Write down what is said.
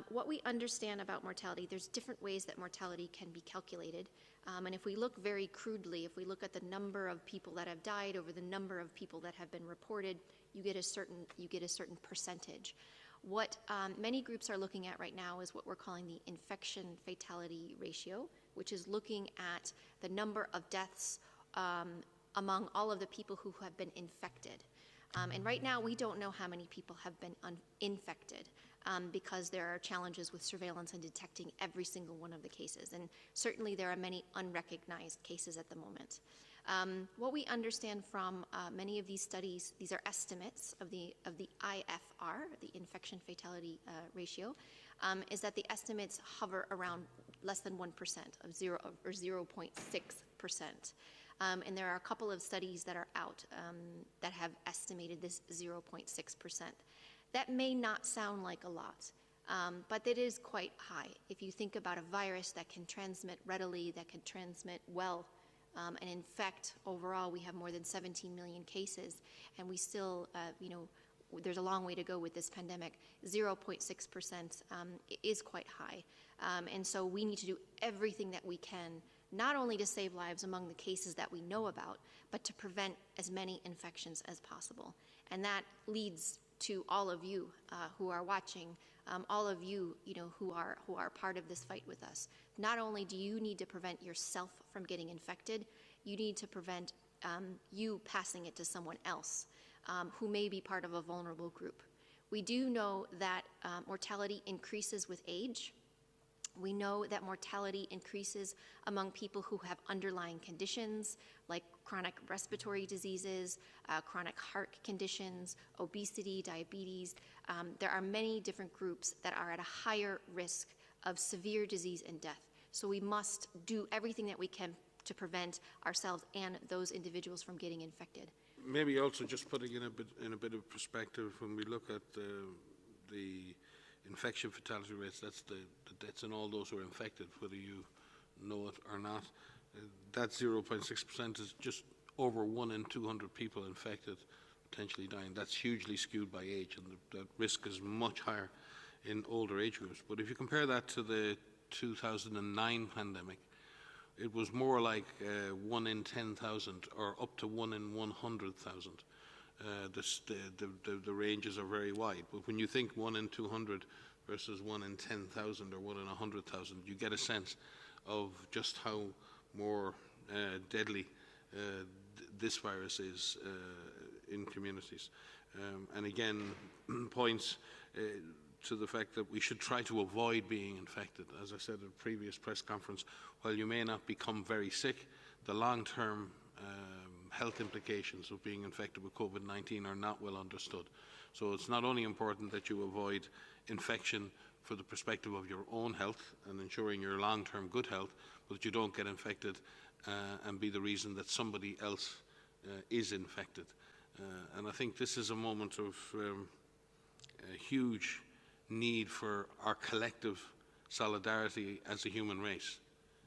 What we understand about mortality, there's different ways that mortality can be calculated. And if we look very crudely, if we look at the number of people that have died over the number of people that have been reported, you get a certain percentage. What many groups are looking at right now is what we're calling the infection fatality ratio, which is looking at the number of deaths among all of the people who have been infected. And right now, we don't know how many people have been infected because there are challenges with surveillance and detecting every single one of the cases. And certainly, there are many unrecognized cases at the moment. What we understand from many of these studies, these are estimates of the IFR, the infection fatality ratio, is that the estimates hover around less than 1% of 0.6%. And there are a couple of studies that are out that have estimated this 0.6%. That may not sound like a lot, but it is quite high. If you think about a virus that can transmit readily, that can transmit well, and in fact, overall, we have more than 17 million cases, and we still, there's a long way to go with this pandemic. 0.6% is quite high. And so we need to do everything that we can, not only to save lives among the cases that we know about, but to prevent as many infections as possible. And that leads to all of you who are watching, all of you, who are part of this fight with us. Not only do you need to prevent yourself from getting infected, you need to prevent you passing it to someone else who may be part of a vulnerable group. We do know that mortality increases with age. We know that mortality increases among people who have underlying conditions like chronic respiratory diseases, chronic heart conditions, obesity, diabetes. There are many different groups that are at a higher risk of severe disease and death. So we must do everything that we can to prevent ourselves and those individuals from getting infected. Maybe also just putting in a bit of perspective, when we look at the infection fatality rates, that's the deaths in all those who are infected, whether you know it or not. That 0.6% is just over 1 in 200 people infected potentially dying. That's hugely skewed by age, and the risk is much higher in older age groups. But if you compare that to the 2009 pandemic, it was more like 1 in 10,000 or up to 1 in 100,000. The ranges are very wide. But when you think 1 in 200 versus 1 in 10,000 or 1 in 100,000, you get a sense of just how more deadly this virus is in communities. And again, points to the fact that we should try to avoid being infected. As I said at a previous press conference, while you may not become very sick, the long-term health implications of being infected with COVID-19 are not well understood. So it's not only important that you avoid infection for the perspective of your own health and ensuring your long-term good health, but that you don't get infected and be the reason that somebody else is infected. And I think this is a moment of a huge need for our collective solidarity as a human race.